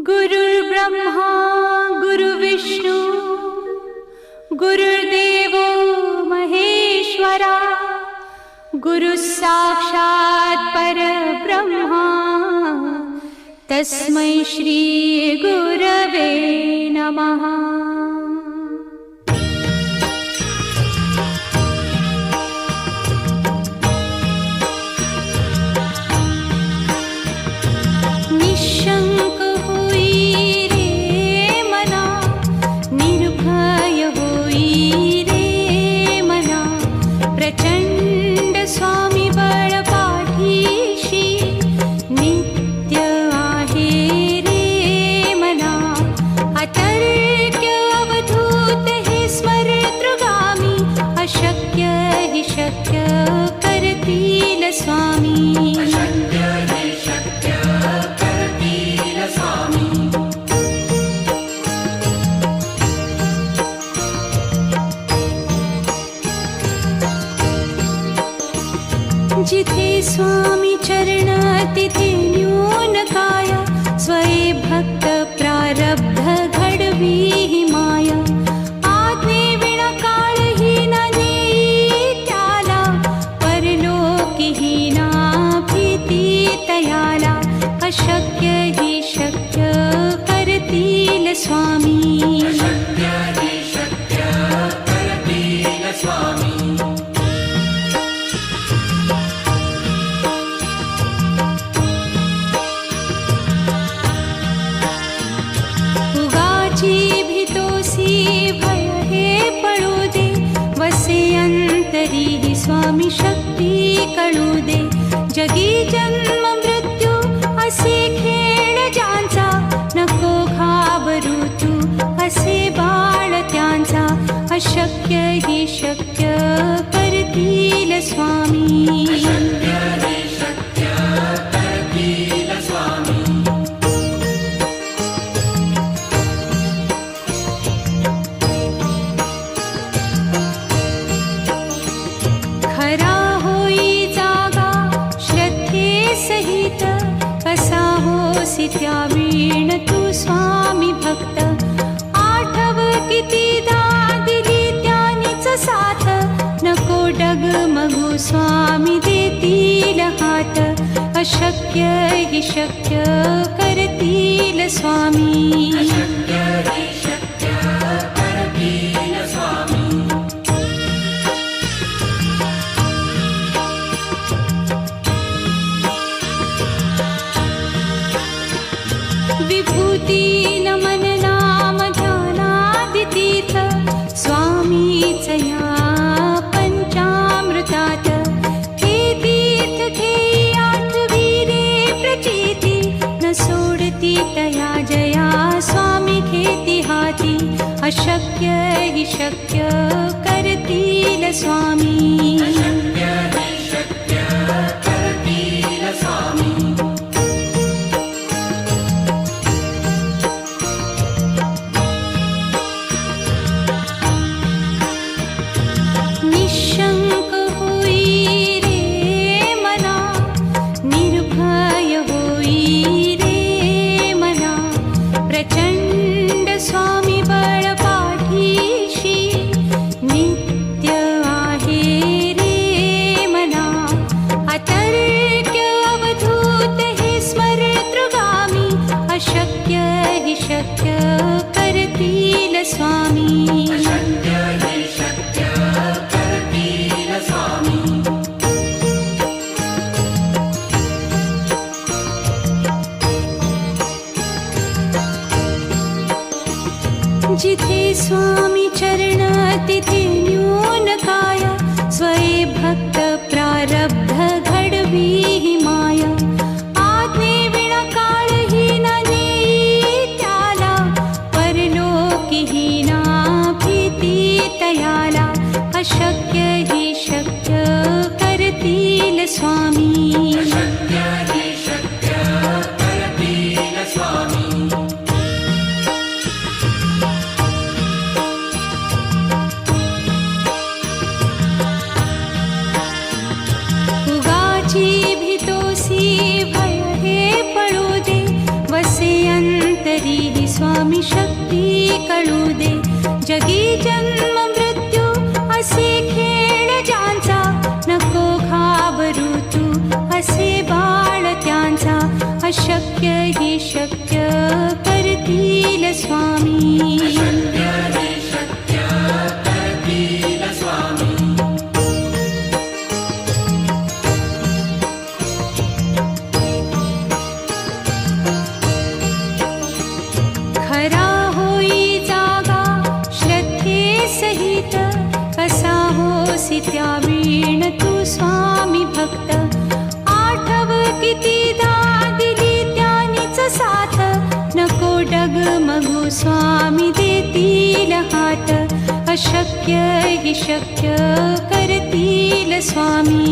गुरुर्ब्रह्मा गुरुविष्णू गुरुर्देवो महेश्वरा गुरुसाक्षात् परब्रह्मा तस्मै श्री गुरवे नमः। निशंक होई रे मना, निर्भय होई रे मना, प्रचंड स्वामी बळ पाठीशी नित्य आहे रे मना। अतर्क्य अवधूत हे स्मरतृगामी, अशक्य हि शक्य करतील स्वामी। जिथे स्वामी चरण तिथे न्यून काया, स्वये भक्त प्रारब्ध घडवी ही माया। आज्ञे विना काळही न नेई त्याला, परलोकी ही ना भीती तयाला। अशक्य ही शक्य करतील स्वामी। स्वामी शक्ती कळू दे, जगी जन्म मृत्यू असे खेळ ज्यांचा। नको घाबरू तू असे बाळ त्यांचा, अशक्य ही शक्य करतील स्वामी। खरा होई जागा श्रद्धे सहित, कसा होसी त्या वीण तू स्वामी भक्त। आठव कितीदा दिली त्यानीच साथ, नको डगमगू स्वामी देतील हात। अशक्य हि शक्य करतील स्वामी। विभूती नमन नाम ध्यानादितीर्थ, स्वामीच या पंचामृतात। हे तीर्थ घेई आठवी रे प्रचिती, न सोडती तया जया स्वामी घेती हाती। अशक्य हि शक्य करतील स्वामी। निशंक होई रे मना, निर्भय होई रे मना, प्रचंड स्वामी बळ पाठीशी नित्य आहे रे मना। अतर्क्य अवधूत हे स्मरतृगामी, अशक्य हि शक्य करतील स्वामी। जिथे स्वामी चरण तिथे न्यून काया, स्वये भक्त प्रारब्ध घडवी ही माया। आज्ञे विना काळही न नेई त्याला, परलोकी ही ना भीती तयाला। अशक्य ही शक्य करतील स्वामी। उगाची भीतोसी भय हे पळू दे, वसे अंत तरीही स्वामी शक्ती कळू दे. जगी जन्म मृत्यू असे खेळ ज्यांचा, नको घाबरू तू असे बाळ त्यांचा. अशक्य ही शक्य करतील स्वामी. खरा होई जागा श्रद्धे सहित, कसा होसी त्या वीण तू स्वामी भक्त. आठव कितीदा दिली त्यानीच साथ, नको डगमगू स्वामी देतील हात. अशक्य ही शक्य करतील स्वामी.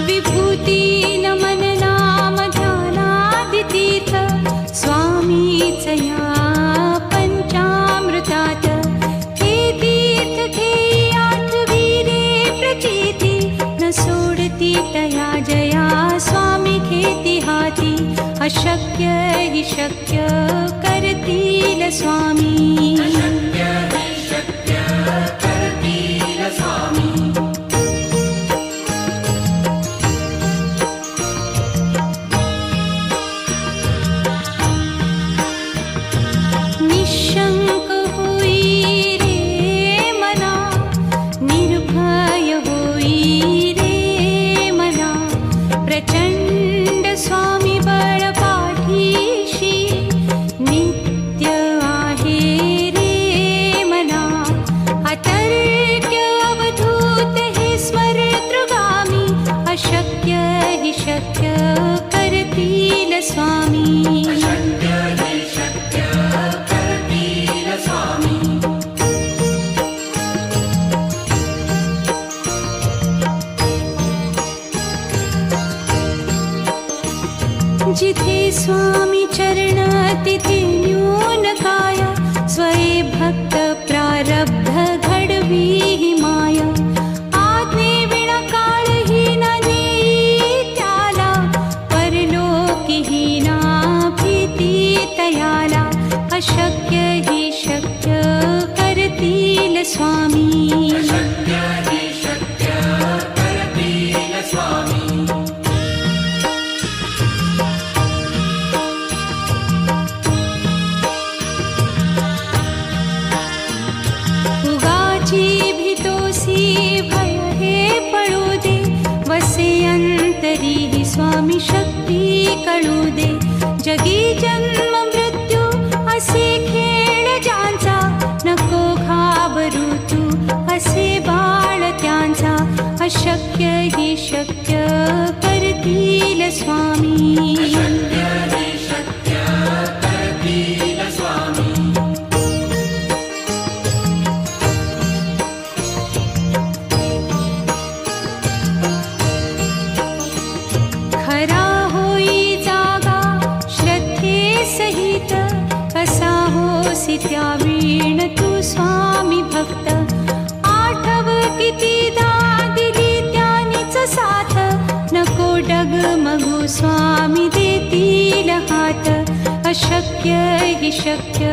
विभूती नमन नाम ध्यानादितीर्थ, स्वामीच या पंचामृतात. हे तीर्थ घेई आठवी रे प्रचिती, न सोडती तया जया स्वामी घेती हाती. अशक्य ही शक्य करतील स्वामी. निशंक होई रे मना, निर्भय होई रे मना. प्रचंड स्वामी बळ पाठीशी, नित्य आहे रे मना. अतर्क्य अवधूत हे स्मरतृगामी, अशक्य हि शक्य करतील स्वामी. जिथे स्वामी चरण तिथे न्यून काया, स्वये भक्त प्रारब्ध घडवी ही माया. आज्ञे विना काळही न नेई त्याला, परलोकीही ना भीती तयाला. अशक्य ही शक्य करतील स्वामी. भीतोसी भय हे पळू दे, वसे अंतरी ही स्वामी शक्ती कळू दे. जगी जन्म मृत्यू असे खेळ ज्यांचा, नको घाबरू तू असे बाळ त्यांचा. अशक्य ही शक्य करतील स्वामी. खरा होई जागा श्रद्धे सहित, कसा होसी त्या वीण तू स्वामी भक्त. आठव कितीदा दिली त्यानीच साथ, नको डगमगू स्वामी देतील हात. अशक्य हि शक्य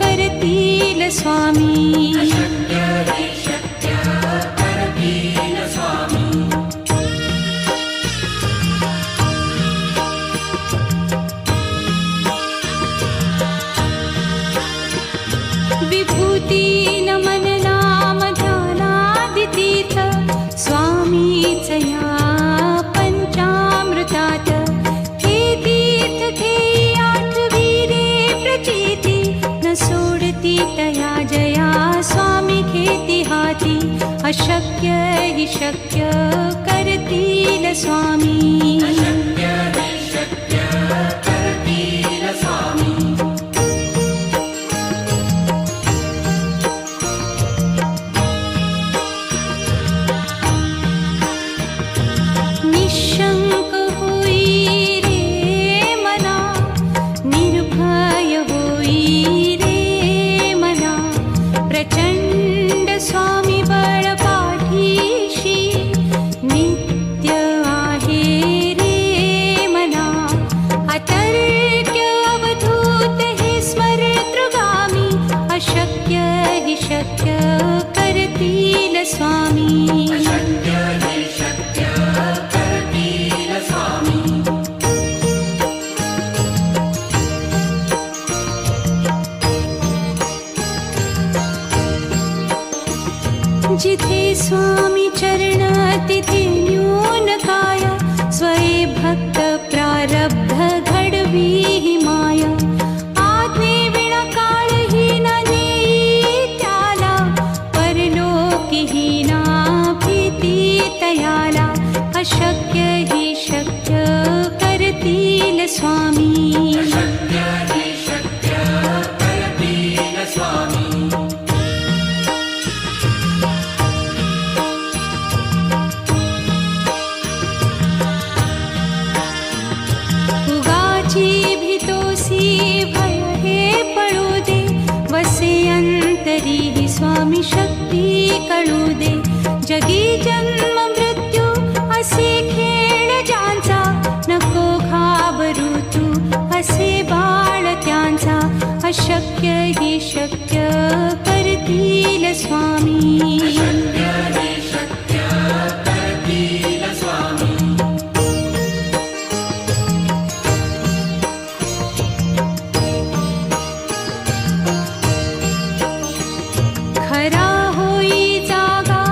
करतील स्वामी. विभूती नमन नाम ध्यानादितीर्थ, स्वामीच या पंचामृतात. हे तीर्थ घेई आठवी रे प्रचिती, न सोडती तया जया स्वामी घेती हाती. अशक्य हि शक्य करतील स्वामी. निशंक होई रे मना, निर्भय होई रे हि शक्य करतील स्वामी. अशक्य हि शक्य करतील स्वामी. जिथे स्वामी चरण तिथे न्यून काया. स्वये भक्त प्रारब्ध घडवी हि माया. आज्ञे विना काळही न नेई त्याला. परलोकीही ना भीती तयाला. अशक्य हि शक्य करतील स्वामी. अशक्य हि शक्य करतील स्वामी. भय हे पळू दे. वसे अंतरी हि स्वामी शक्ती कळू दे. जगी जन्म मृत्यू असे खेळ ज्यांचा. नको घाबरू तू असे बाळ त्यांचा. अशक्य हि शक्य करतील स्वामी. अशक्य हि शक्य करतील स्वामी. खरा होई जागा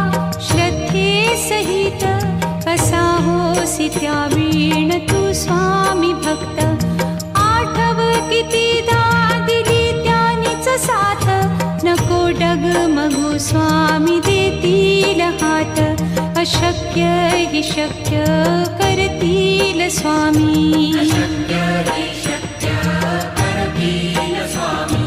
श्रद्धे सहित. कसा होसी त्या वीण तू स्वामी भक्त. आठव कितीदा दिली त्यानीच साथ. नको डगमगू स्वामी देतील हात. अशक्य हि शक्य करतील स्वामी. अशक्य हि शक्य करतील स्वामी.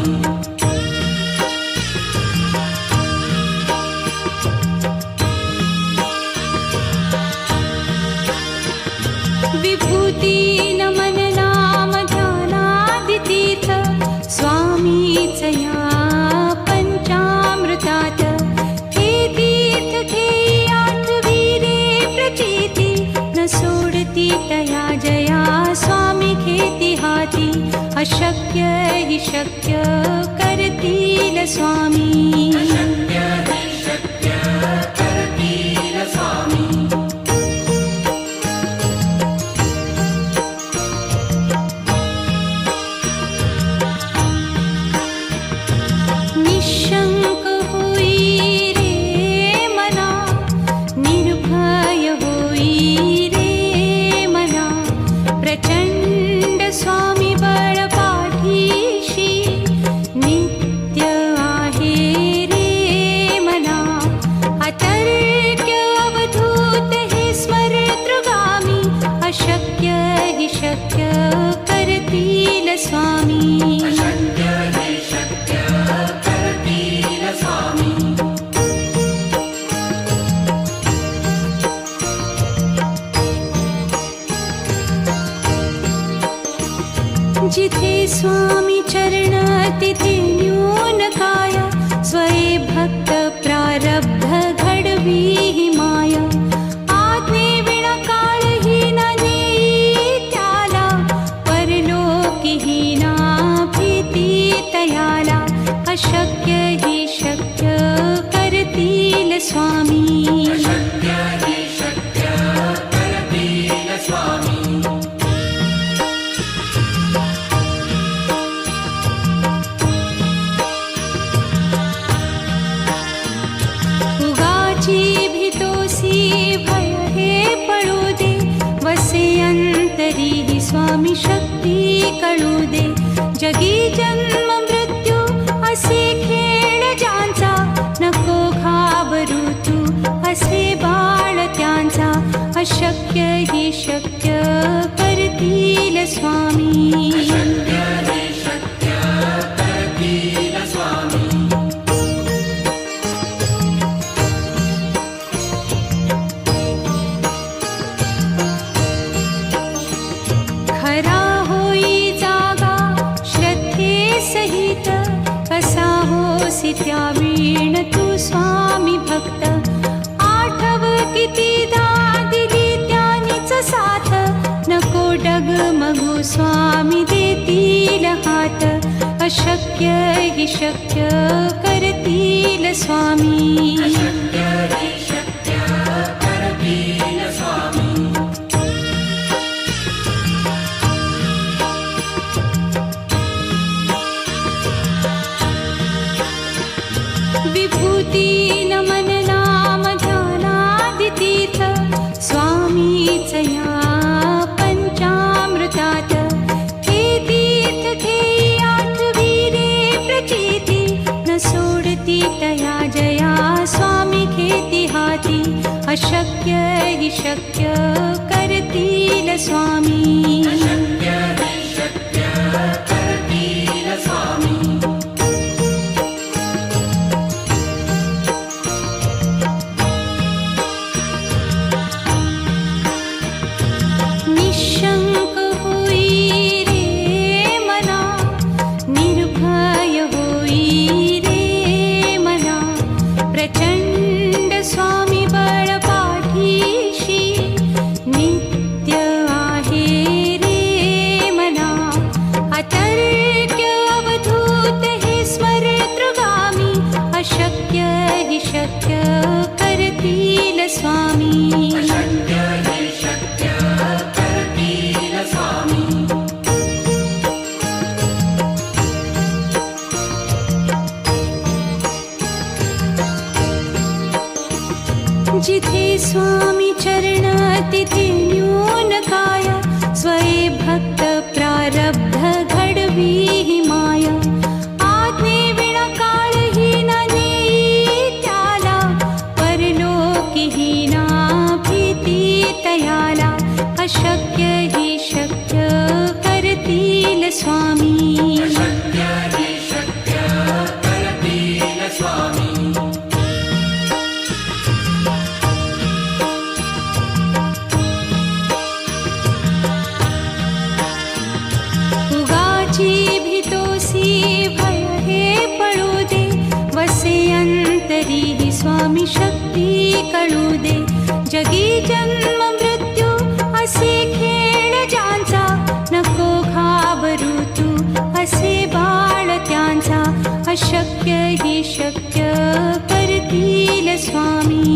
विभूती नमन नाम ध्यानादितीर्थ. स्वामीच या पंचामृतात. हे तीर्थ घेई आठवी रे प्रचिती. न सोडती तया जया स्वामी घेती हाती. अशक्य हि शक्य करतील स्वामी. अशक्य हि शक्य करतील स्वामी. निशंक होई रे मना. निर्भय होई रे मना. प्रचंड स्वामी बळ पाठीशी. नित्य आहे रे मना. अतर्क्य अवधूत हे स्मरतृगामी. अशक्य हि शक्य करतील स्वामी. अशक्य हि शक्य करतील स्वामी. जिथे स्वामी चरण तिथे न्यून काया. स्वये भक्त प्रारब्ध घडवी हि माया. आज्ञे विना काळही न नेई त्याला. परलोकीही ना भीती तयाला. अशक्य हि शक्य करतील स्वामी. अशक्य हि शक्य करतील स्वामी. भय हे पळू दे. वसे अंतरी हि स्वामी शक्ती कळू दे. जगी जन्म मृत्यू असे खेळ ज्यांचा. नको घाबरू तू असे बाळ त्यांचा. अशक्य हि शक्य करतील स्वामी. अशक्य हि शक्य करतील स्वामी. खरा होई जागा श्रद्धे सहित. कसा होसी त्या वीण तू स्वामी भक्त. आठव कितीदा दिली त्यानीच साथ. नको डगमगू स्वामी देतील हात. अशक्य हि शक्य करतील स्वामी. विभूती नमन नाम ध्यानादितीर्थ स्वामीच या पंचामृतात. हे तीर्थ घेई आठविरे प्रचिती न सोडती तया जया स्वामी घेती हाती. अशक्य हि शक्य करतील स्वामी. निशंक होई रे मना, निर्भय होई रे मना. प्रचंड स्वामी बळ पाठीशी नित्य आहे रे मना. अतर्क्य अवधूत हे स्मरतृगामी. अशक्य हि शक्य करतील स्वामी. जिथे स्वामी चरण तिथे न्यून काय. स्वये भक्त प्रारब्ध घडवी हि माया. आज्ञे विना काळहीन नेई त्याला. परलोकीहीना भीती तयाला. अशक्य हि शक्य करतील स्वामी. उगाची भीतोसी भय हे पळू दे. वसे अंतरी हि स्वामी शक्ती कळू दे. जगी जन्म मृत्यू असे खेळ ज्यांचा. नको घाबरू तू असे बाळ त्यांचा. अशक्य हि शक्य करतील स्वामी.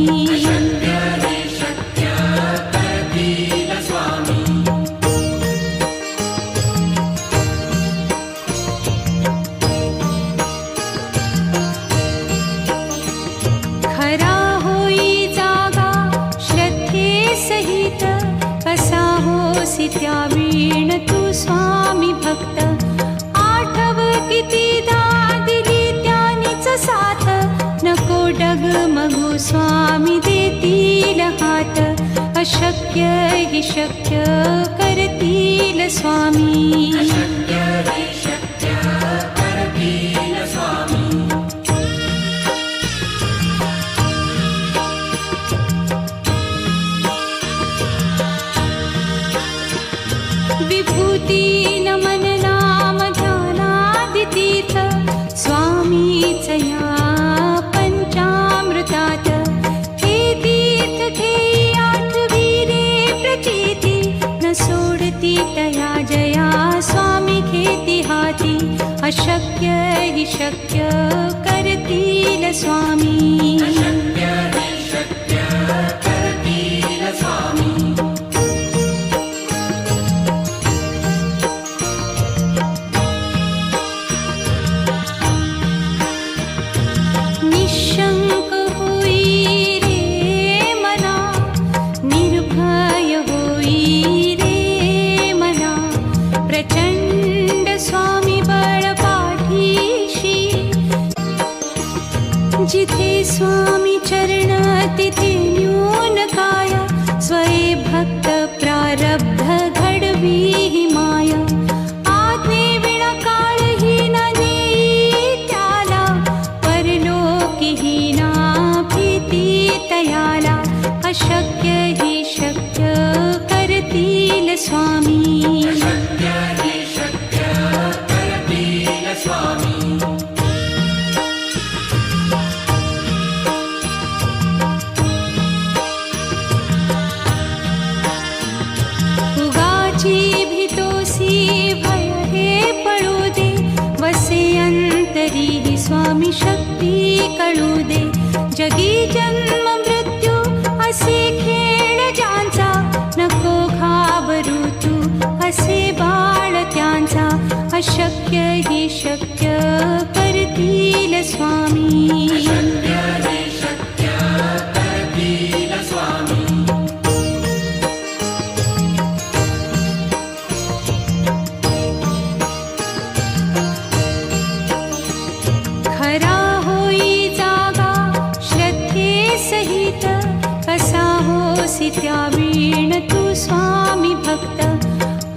खरा होई जागा श्रद्धे सहित. कसा होसी त्या वीण तू स्वामी भक्त. आठव कितीदा दिली त्यानीच साथ. नको डगमगू स्वामी देतील हात. अशक्य हि शक्य करतील स्वामी. विभूती नमन नाम ध्यानादितीर्थ स्वामीच या पंचामृतात. हे तीर्थ घेई आठविरे प्रचिती न सोडती तया जया स्वामी घेती हाती. अशक्य हि शक्य करतील स्वामी. निशंक होई रे मना, निर्भय होई रे मना. प्रचंड स्वामी बळ पाठीशी. जिथे स्वामी चरण तिथे न्यून काय. स्वये भक्त प्रारब्ध घडवी हि माया. आज्ञे विना काळहीन नेई त्याला. परलोकीहीना भीती तयाला. अशक्य हि शक्य करतील स्वामी. उगाची भीतोसी भय हे पळू दे. वसे अंतरी हि स्वामी शक्ती टळू दे. जगी जन्म मृत्यू असे खेळ ज्यांचा, नको घाबरू तू असे बाळ त्यांचा. अशक्य ही शक्य करतील स्वामी. खरा होई जागा श्रद्धे सहित, कसा होसी त्या वीण तू स्वामी भक्त.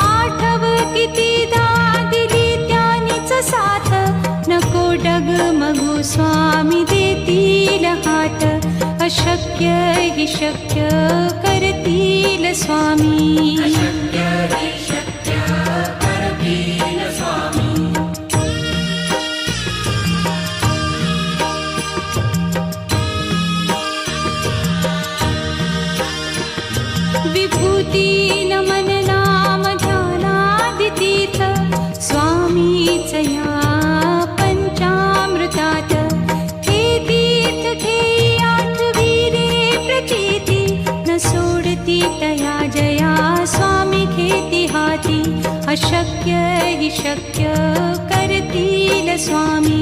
आठव कितीदा दिली त्यानीच साथ, नको डगमगू स्वामी देतील हात. अशक्य ही शक्य करतील स्वामी. विभूती नमन नाम ध्यानादितीर्थ, स्वामीच या पंचामृतात. हे तीर्थ घेई आठविरे प्रचिती, न सोडती तया जया स्वामी घेती हाती. अशक्य ही शक्य करतील स्वामी.